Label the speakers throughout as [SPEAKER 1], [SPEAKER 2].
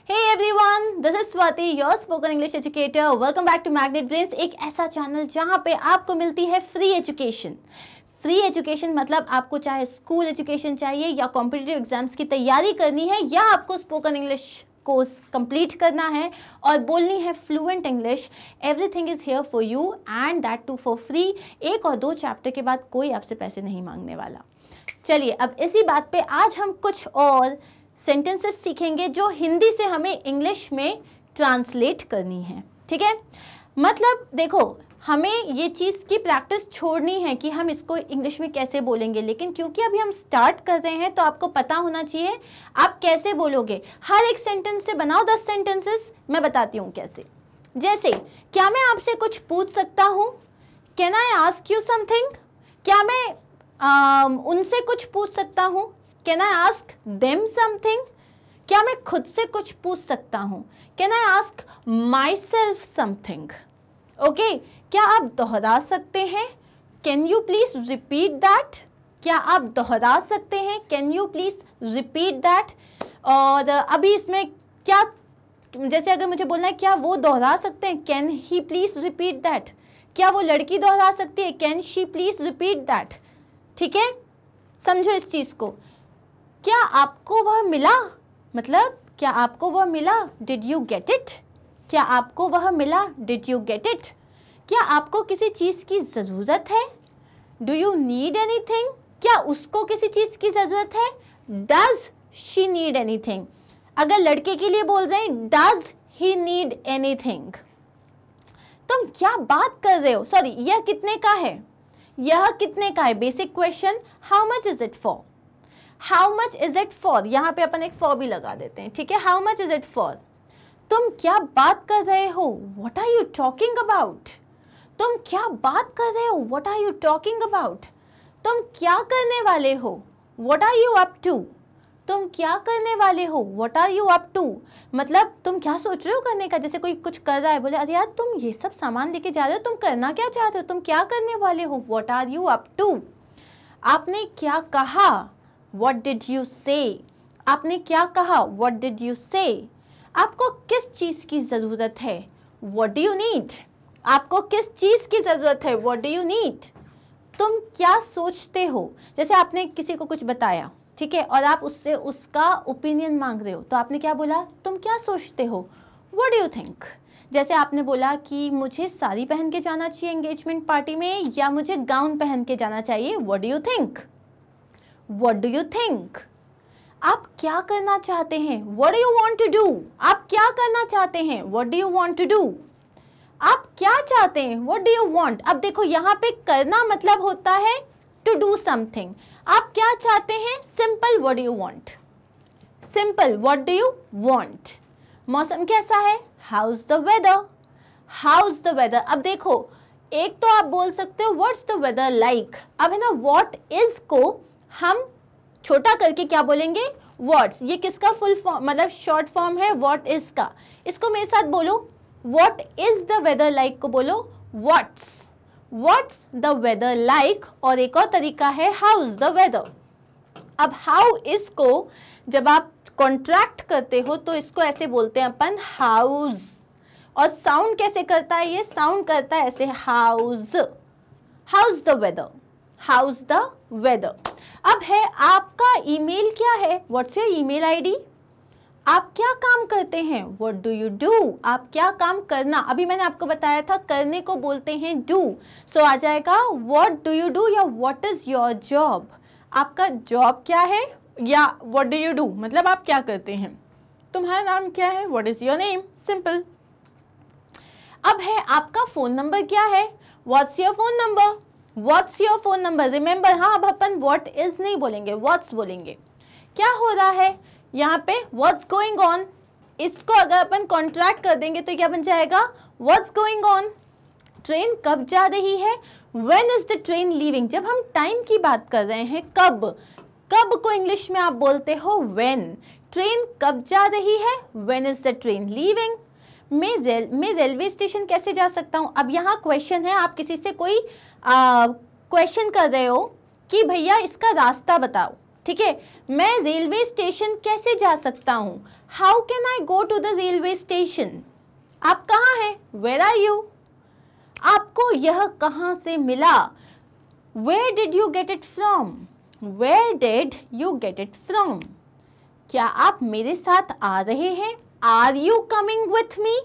[SPEAKER 1] Hey everyone, this is Swati, your spoken English educator. Welcome back to Magnet Brains, एक ऐसा channel जहाँ पे आपको मिलती है फ्री एजुकेशन। फ्री एजुकेशन मतलब आपको चाहे स्कूल एजुकेशन चाहिए या कॉम्पिटिटिव एग्जाम्स की तैयारी करनी है या आपको स्पोकन इंग्लिश कोर्स कंप्लीट करना है और बोलनी है fluent English, everything is here for you and that too for free. 1 और 2 चैप्टर के बाद कोई आपसे पैसे नहीं मांगने वाला। चलिए अब इसी बात पे आज हम कुछ और सेंटेंसेस सीखेंगे जो हिंदी से हमें इंग्लिश में ट्रांसलेट करनी है। ठीक है, मतलब देखो हमें ये चीज़ की प्रैक्टिस छोड़नी है कि हम इसको इंग्लिश में कैसे बोलेंगे, लेकिन क्योंकि अभी हम स्टार्ट कर रहे हैं तो आपको पता होना चाहिए आप कैसे बोलोगे। हर एक सेंटेंस से बनाओ 10 सेंटेंसेस, मैं बताती हूँ कैसे। जैसे, क्या मैं आपसे कुछ पूछ सकता हूँ? Can I ask you something? क्या मैं उनसे कुछ पूछ सकता हूँ? Can I ask them something? क्या मैं खुद से कुछ पूछ सकता हूँ? Can I ask my self something? Okay, क्या आप दोहरा सकते हैं? Can you please repeat that? क्या आप दोहरा सकते हैं? Can you please repeat that? और अभी इसमें क्या, जैसे अगर मुझे बोलना है क्या वो दोहरा सकते हैं, can he please repeat that? क्या वो लड़की दोहरा सकती है, can she please repeat that? ठीक है, समझो इस चीज़ को। क्या आपको वह मिला, मतलब क्या आपको वह मिला? Did you get it? क्या आपको वह मिला? Did you get it? क्या आपको किसी चीज़ की ज़रूरत है? Do you need anything? क्या उसको किसी चीज़ की ज़रूरत है? Does she need anything? अगर लड़के के लिए बोल रहे हैं डज ही नीड एनीथिंग? तुम क्या बात कर रहे हो? सॉरी, यह कितने का है? यह कितने का है? Basic question, how much is it for? How much is it for, यहाँ पे अपन एक फॉर भी लगा देते हैं। ठीक है, how much is it for? तुम क्या बात कर रहे हो? What are you talking about? तुम क्या बात कर रहे हो? What are you talking about? तुम क्या करने वाले हो? What are you up to? तुम क्या करने वाले हो? What are you up to? मतलब तुम क्या सोच रहे हो करने का। जैसे कोई कुछ कर रहा है, बोले अरे यार तुम ये सब सामान लेके जा रहे हो, तुम करना क्या चाहते हो? तुम क्या करने वाले हो? What are you up to? आपने क्या कहा? व्हाट डिड यू से? आपने क्या कहा? व्हाट डिड यू से? आपको किस चीज़ की ज़रूरत है? What do you need? आपको किस चीज़ की ज़रूरत है? What do you need? तुम क्या सोचते हो? जैसे आपने किसी को कुछ बताया, ठीक है, और आप उससे उसका ओपिनियन मांग रहे हो, तो आपने क्या बोला? तुम क्या सोचते हो? What do you think? जैसे आपने बोला कि मुझे साड़ी पहन के जाना चाहिए एंगेजमेंट पार्टी में या मुझे गाउन पहन के जाना चाहिए, what do you think? What do you think? आप क्या करना चाहते हैं? What do you want to do? आप क्या करना चाहते हैं? What do you want to do? आप क्या चाहते हैं? What do you want? अब देखो यहाँ पे करना मतलब होता है टू डू समथिंग। आप क्या चाहते हैं? Simple, what do you want? Simple, what do you want? मौसम कैसा है? How is the weather? How is the weather? अब देखो, एक तो आप बोल सकते हो व्हाट्स द वेदर लाइक। अब है ना, व्हाट इज को हम छोटा करके क्या बोलेंगे? व्हाट्स। ये किसका फुल फॉर्म, मतलब शॉर्ट फॉर्म है व्हाट इज का। इसको मेरे साथ बोलो, what is the weather like को बोलो what's. What's the weather like. और एक और तरीका है हाउ इज द वेदर। अब हाउ इज को जब आप कॉन्ट्रैक्ट करते हो तो इसको ऐसे बोलते हैं अपन हाउस। और साउंड कैसे करता है? ये साउंड करता है ऐसे how's. How's the weather, how's the weather. अब है आपका ईमेल क्या है? What's your email ID? आप क्या काम करते हैं? What do you do? आप क्या काम करना, अभी मैंने आपको बताया था करने को बोलते हैं डू। सो आ जाएगा व्हाट डू यू डू या व्हाट इज योर जॉब। आपका जॉब क्या है या व्हाट डू यू डू मतलब आप क्या करते हैं। तुम्हारा नाम क्या है? What is your name? Simple. अब है आपका फ़ोन नंबर क्या है? What's your phone number? What's your phone number? Remember, हाँ अब अपन व्हाट इज नहीं बोलेंगे, व्हाट्स बोलेंगे। क्या हो रहा है यहाँ पे? What's going on. इसको अगर अपन कॉन्ट्रैक्ट कर देंगे तो क्या बन जाएगा? What's going on. ट्रेन कब जा रही है? When is the train leaving. जब हम टाइम की बात कर रहे हैं, कब, कब को इंग्लिश में आप बोलते हो व्हेन। ट्रेन कब जा रही है? When is the train leaving. मैं रेलवे स्टेशन कैसे जा सकता हूँ? अब यहाँ क्वेश्चन है, आप किसी से कोई क्वेश्चन कर रहे हो कि भैया इसका रास्ता बताओ, ठीक है, मैं रेलवे स्टेशन कैसे जा सकता हूँ? How can I go to the railway station? आप कहाँ हैं? Where are you? आपको यह कहाँ से मिला? Where did you get it from? Where did you get it from? क्या आप मेरे साथ आ रहे हैं? Are you coming with me?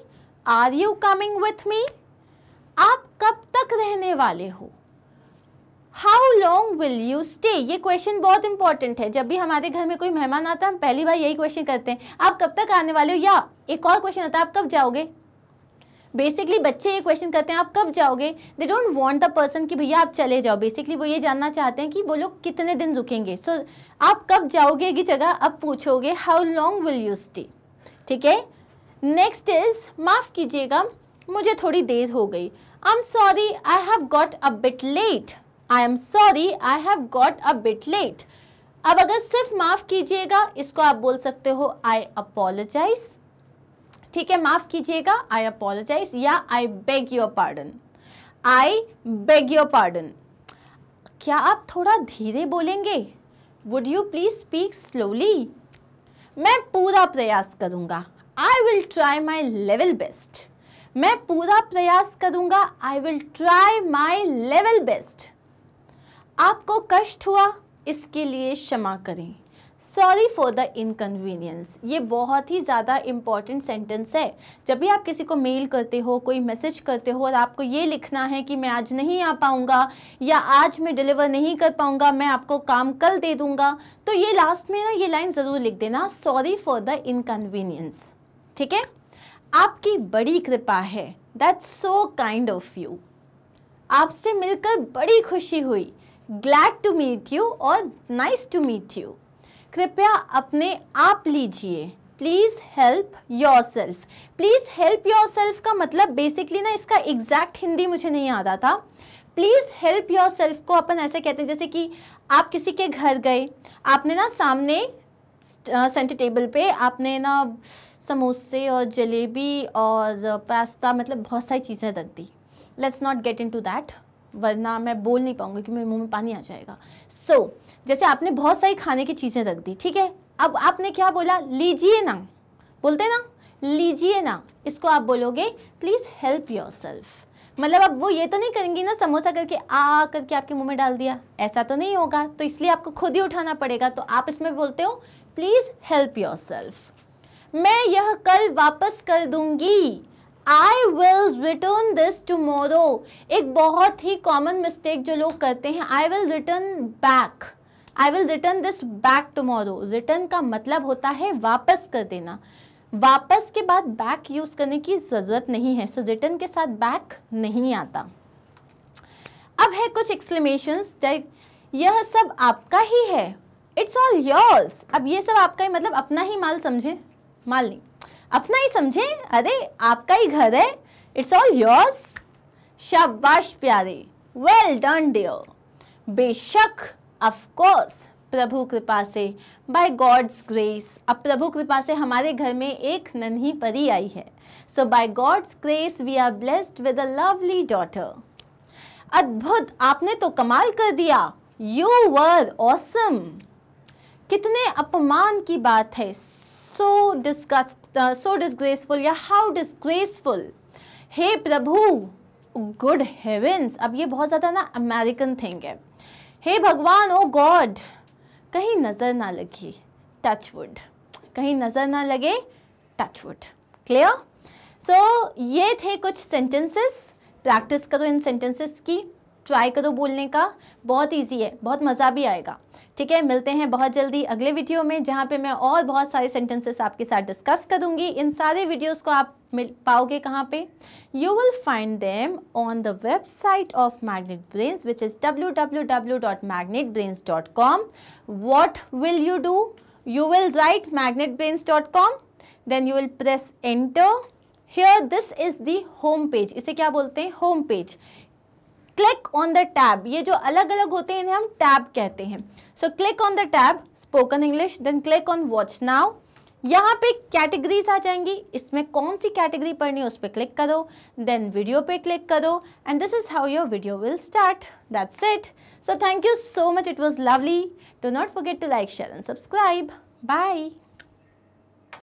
[SPEAKER 1] Are you coming with me? आप कब तक रहने वाले हो? How long will you stay? ये क्वेश्चन बहुत इंपॉर्टेंट है। जब भी हमारे घर में कोई मेहमान आता है हम पहली बार यही क्वेश्चन करते हैं, आप कब तक आने वाले हो? या एक और क्वेश्चन आता है, आप कब जाओगे? बेसिकली बच्चे ये क्वेश्चन करते हैं, आप कब जाओगे? They don't want the person कि भैया आप चले जाओ। बेसिकली वो ये जानना चाहते हैं कि वो लोग कितने दिन रुकेंगे। सो आप कब जाओगे की जगह अब पूछोगे how long will you stay. ठीक है, नेक्स्ट इज माफ़ कीजिएगा मुझे थोड़ी देर हो गई। I am sorry I have got a bit late. I am sorry I have got a bit late. अब अगर सिर्फ माफ़ कीजिएगा इसको आप बोल सकते हो आई अपोलोजाइज। ठीक है, माफ़ कीजिएगा आई अपोलोजाइज या I beg your pardon. I beg your pardon. क्या आप थोड़ा धीरे बोलेंगे? Would you please speak slowly? मैं पूरा प्रयास करूँगा। I will try my level best. मैं पूरा प्रयास करूँगा। I will try my level best. आपको कष्ट हुआ इसके लिए क्षमा करें। Sorry for the inconvenience. ये बहुत ही ज़्यादा इम्पॉर्टेंट सेंटेंस है। जब भी आप किसी को मेल करते हो, कोई मैसेज करते हो और आपको ये लिखना है कि मैं आज नहीं आ पाऊँगा या आज मैं डिलीवर नहीं कर पाऊँगा, मैं आपको काम कल दे दूँगा, तो ये लास्ट में ना ये लाइन ज़रूर लिख देना, सॉरी फॉर द इनकन्वीनियंस। ठीक है, आपकी बड़ी कृपा है। That's so kind of you. आपसे मिलकर बड़ी खुशी हुई। ग्लैड टू मीट यू और नाइस टू मीट यू। कृपया अपने आप लीजिए। Please help your self. Please help your self का मतलब बेसिकली ना इसका एग्जैक्ट हिंदी मुझे नहीं आता था। प्लीज़ हेल्प योर सेल्फ को अपन ऐसे कहते हैं जैसे कि आप किसी के घर गए, आपने ना सामने सेंटर टेबल पे आपने ना समोसे और जलेबी और पास्ता मतलब बहुत सारी चीज़ें रख दी। Let's not get into that, वरना मैं बोल नहीं पाऊंगी कि मेरे मुंह में पानी आ जाएगा। सो जैसे आपने बहुत सारी खाने की चीज़ें रख दी, ठीक है, अब आपने क्या बोला? लीजिए ना, बोलते ना लीजिए ना, इसको आप बोलोगे प्लीज़ हेल्प योर सेल्फ। मतलब अब वो ये तो नहीं करेंगी ना समोसा करके आ करके आपके मुंह में डाल दिया, ऐसा तो नहीं होगा, तो इसलिए आपको खुद ही उठाना पड़ेगा। तो आप इसमें बोलते हो प्लीज़ हेल्प योर सेल्फ। मैं यह कल वापस कर दूंगी। I will return this tomorrow। एक बहुत ही कॉमन मिस्टेक जो लोग करते हैं, I will return back। I will return this back tomorrow। Return का मतलब होता है वापस कर देना। वापस के बाद बैक यूज करने की जरूरत नहीं है, सो रिटर्न के साथ बैक नहीं आता। अब है कुछ एक्सक्लेमेशंस, यह सब आपका ही है। It's all yours. अब ये सब आपका ही मतलब अपना ही माल समझे, माल नहीं अपना ही समझे, अरे आपका ही घर है। It's all yours. शाबाश प्यारे, वेल डन डियर। बेशक, ऑफ कोर्स, प्रभु कृपा से, बाय गॉड्स ग्रेस। अब प्रभु कृपा से हमारे घर में एक नन्ही परी आई है। So by God's grace we are blessed with a lovely daughter. अद्भुत, आपने तो कमाल कर दिया। You were awesome. कितने अपमान की बात है। सो डिस्ग्रेसफुल या हाउ डिस्ग्रेसफुल। हे प्रभु, गुड हेवेंस। अब ये बहुत ज़्यादा ना अमेरिकन थिंग है। हे भगवान, ओ गॉड, कहीं नज़र ना लगी, टच वुड, कहीं नज़र ना लगे, टच वुड। क्लियर? सो ये थे कुछ सेंटेंसेस। प्रैक्टिस करो इन सेंटेंसेस की, ट्राई करो बोलने का, बहुत इजी है, बहुत मज़ा भी आएगा। ठीक है, मिलते हैं बहुत जल्दी अगले वीडियो में जहाँ पे मैं और बहुत सारे सेंटेंसेस आपके साथ डिस्कस करूँगी। इन सारे वीडियोस को आप मिल पाओगे कहाँ पे? You will find them on the website of magnet brains which is www.magnetbrains.com। What will you do? You will write magnetbrains.com, then you will press enter. Here this is the home page। इसे क्या बोलते हैं? Home page. Click on the tab. ये जो अलग अलग होते हैं इन्हें हम टैब कहते हैं। So click on the tab spoken English, then click on watch now. यहाँ पे कैटेगरीज आ जाएंगी, इसमें कौन सी कैटेगरी पढ़नी है उस पर क्लिक करो, देन वीडियो पे क्लिक करो, and this is how your video will start. That's it. So thank you so much, it was lovely. Do not forget to like, share and subscribe. Bye.